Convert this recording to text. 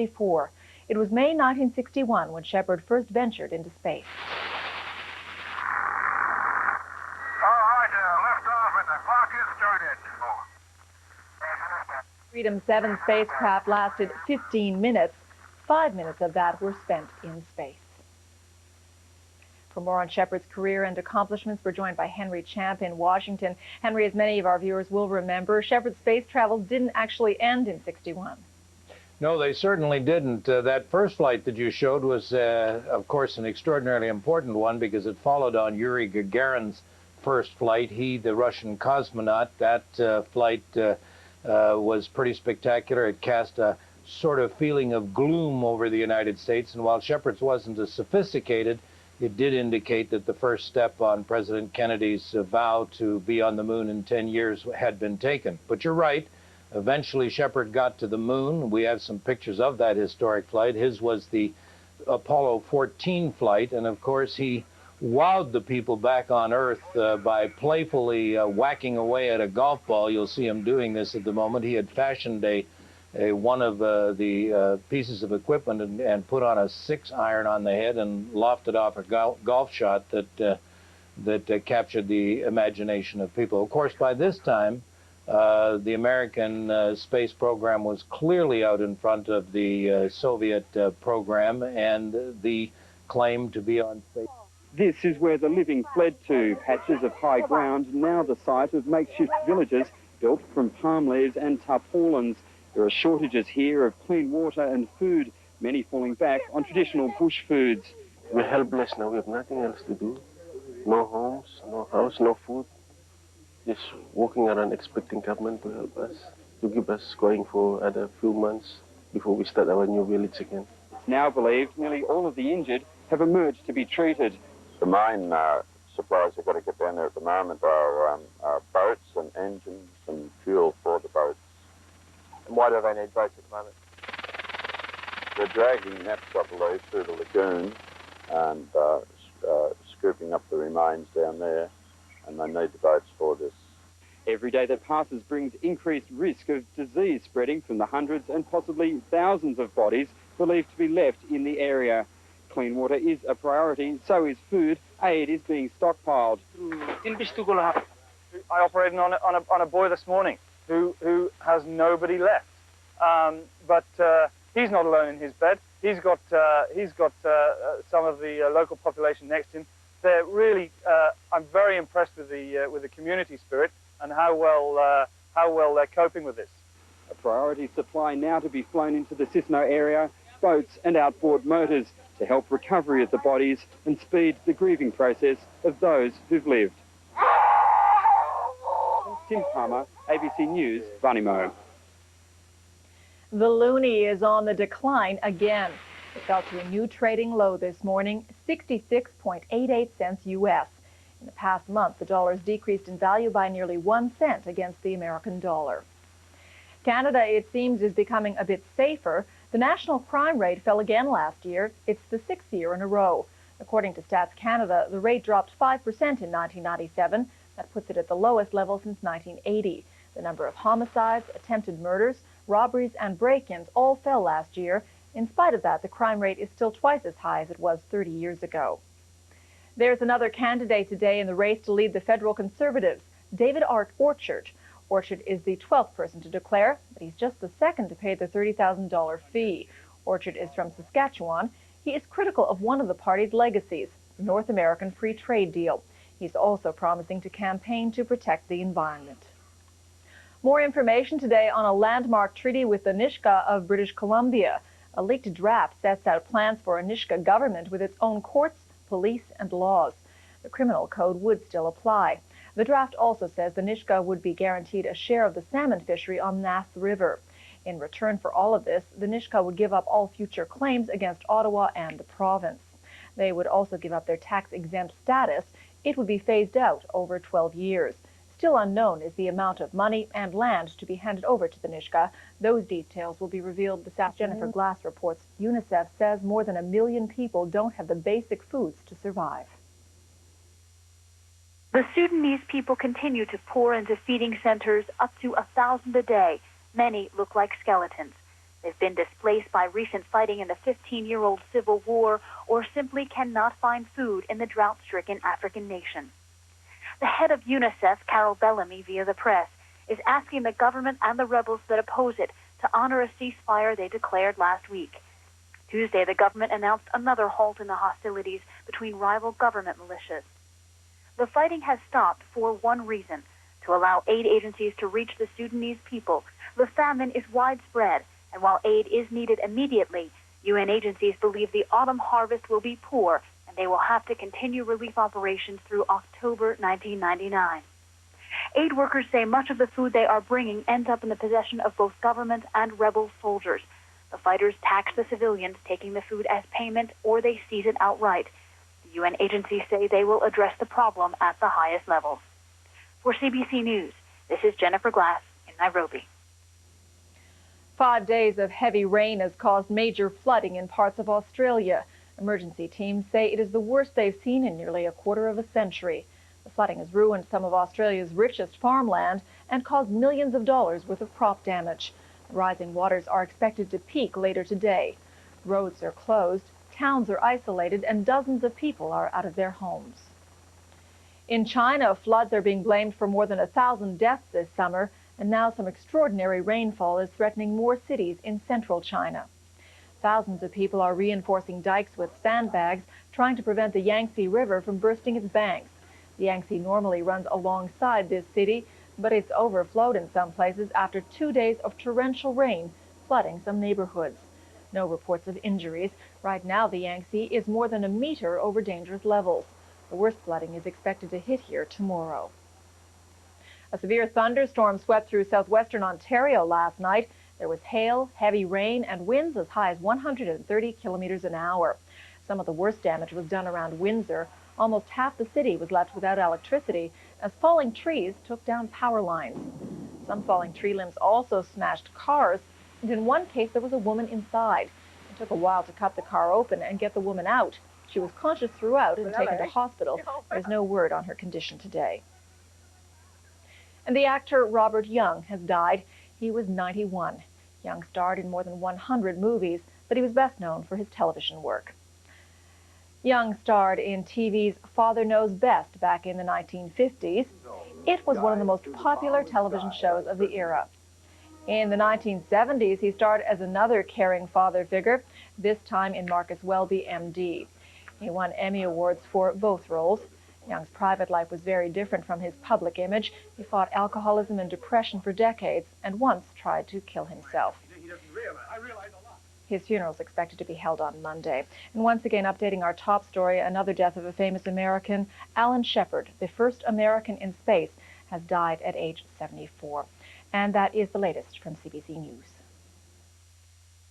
1964. It was May 1961 when Shepard first ventured into space. All right, lift off and the clock is started. Freedom 7 spacecraft lasted 15 minutes. 5 minutes of that were spent in space. For more on Shepard's career and accomplishments, we're joined by Henry Champ in Washington. Henry, as many of our viewers will remember, Shepard's space travels didn't actually end in '61. No, they certainly didn't. That first flight that you showed was, of course, an extraordinarily important one because it followed on Yuri Gagarin's first flight. He, the Russian cosmonaut, that flight was pretty spectacular. It cast a sort of feeling of gloom over the United States, and while Shepard's wasn't as sophisticated, it did indicate that the first step on President Kennedy's vow to be on the moon in 10 years had been taken. But you're right. Eventually, Shepard got to the moon. We have some pictures of that historic flight. His was the Apollo 14 flight, and of course, he wowed the people back on Earth by playfully whacking away at a golf ball. You'll see him doing this at the moment. He had fashioned one of the pieces of equipment and put on a 6-iron on the head and lofted off a golf shot that captured the imagination of people. Of course, by this time, the American space program was clearly out in front of the Soviet program and the claim to be on space. This is where the living fled to, patches of high ground, now the site of makeshift villages built from palm leaves and tarpaulins. There are shortages here of clean water and food, many falling back on traditional bush foods. We're helpless now. We have nothing else to do. No homes, no house, no food. Just walking around expecting government to help us, to keep us going for another few months before we start our new village again. It's now believed nearly all of the injured have emerged to be treated. The main supplies we've got to get down there at the moment are boats and engines and fuel for the boats. And why do they need boats at the moment? They're dragging nets, I believe, through the lagoon and scooping up the remains down there, and they need the boats for this. Every day that passes brings increased risk of disease spreading from the hundreds and possibly thousands of bodies believed to be left in the area. Clean water is a priority, so is food. Aid is being stockpiled. I operated on a boy this morning who has nobody left. But he's not alone in his bed. He's got some of the local population next to him. They're really, I'm very impressed with the community spirit and how well they're coping with this. A priority supply now to be flown into the Cisno area, boats and outboard motors to help recovery of the bodies and speed the grieving process of those who've lived. Tim Palmer, ABC News, Vanimo. The loonie is on the decline again. It fell to a new trading low this morning, 66.88 cents U.S. In the past month, the dollar's decreased in value by nearly 1 cent against the American dollar. Canada, it seems, is becoming a bit safer. The national crime rate fell again last year. It's the 6th year in a row. According to Stats Canada, the rate dropped 5% in 1997. That puts it at the lowest level since 1980. The number of homicides, attempted murders, robberies and break-ins all fell last year. In spite of that, the crime rate is still twice as high as it was 30 years ago. There's another candidate today in the race to lead the federal Conservatives, David Orchard. Orchard is the 12th person to declare, but he's just the second to pay the $30,000 fee. Orchard is from Saskatchewan. He is critical of one of the party's legacies, the North American Free Trade Deal. He's also promising to campaign to protect the environment. More information today on a landmark treaty with the Nisga'a of British Columbia. A leaked draft sets out plans for a Nisga'a government with its own courts, police and laws. The criminal code would still apply. The draft also says the Nisga'a would be guaranteed a share of the salmon fishery on Nass River. In return for all of this, the Nisga'a would give up all future claims against Ottawa and the province. They would also give up their tax-exempt status. It would be phased out over 12 years. Still unknown is the amount of money and land to be handed over to the Nisga'a. Those details will be revealed this afternoon. Jennifer Glass reports UNICEF says more than 1 million people don't have the basic foods to survive. The Sudanese people continue to pour into feeding centers, up to 1,000 a day. Many look like skeletons. They've been displaced by recent fighting in the 15-year-old civil war or simply cannot find food in the drought-stricken African nation. The head of UNICEF, Carol Bellamy, via the press, is asking the government and the rebels that oppose it to honor a ceasefire they declared last week. Tuesday, the government announced another halt in the hostilities between rival government militias. The fighting has stopped for one reason: to allow aid agencies to reach the Sudanese people. The famine is widespread, and while aid is needed immediately, UN agencies believe the autumn harvest will be poor, and they will have to continue relief operations through October 1999. Aid workers say much of the food they are bringing ends up in the possession of both government and rebel soldiers. The fighters tax the civilians, taking the food as payment, or they seize it outright. The UN agencies say they will address the problem at the highest levels. For CBC News, this is Jennifer Glass in Nairobi. 5 days of heavy rain has caused major flooding in parts of Australia. Emergency teams say it is the worst they've seen in nearly a quarter of a century. The flooding has ruined some of Australia's richest farmland and caused millions of dollars worth of crop damage. The rising waters are expected to peak later today. Roads are closed, towns are isolated, and dozens of people are out of their homes. In China, floods are being blamed for more than 1,000 deaths this summer, and now some extraordinary rainfall is threatening more cities in central China. Thousands of people are reinforcing dikes with sandbags, trying to prevent the Yangtze River from bursting its banks. The Yangtze normally runs alongside this city, but it's overflowed in some places after 2 days of torrential rain, flooding some neighborhoods. No reports of injuries. Right now, the Yangtze is more than a meter over dangerous levels. The worst flooding is expected to hit here tomorrow. A severe thunderstorm swept through southwestern Ontario last night. There was hail, heavy rain, and winds as high as 130 kilometers an hour. Some of the worst damage was done around Windsor. Almost half the city was left without electricity as falling trees took down power lines. Some falling tree limbs also smashed cars, and in one case there was a woman inside. It took a while to cut the car open and get the woman out. She was conscious throughout and taken to hospital. There's no word on her condition today. And the actor Robert Young has died. He was 91. Young starred in more than 100 movies, but he was best known for his television work. Young starred in TV's Father Knows Best back in the 1950s. It was one of the most popular television shows of the era. In the 1970s, he starred as another caring father figure, this time in Marcus Welby, MD. He won Emmy Awards for both roles. Young's private life was very different from his public image. He fought alcoholism and depression for decades and once tried to kill himself. His funeral is expected to be held on Monday. And once again, updating our top story, another death of a famous American. Alan Shepard, the first American in space, has died at age 74. And that is the latest from CBC News.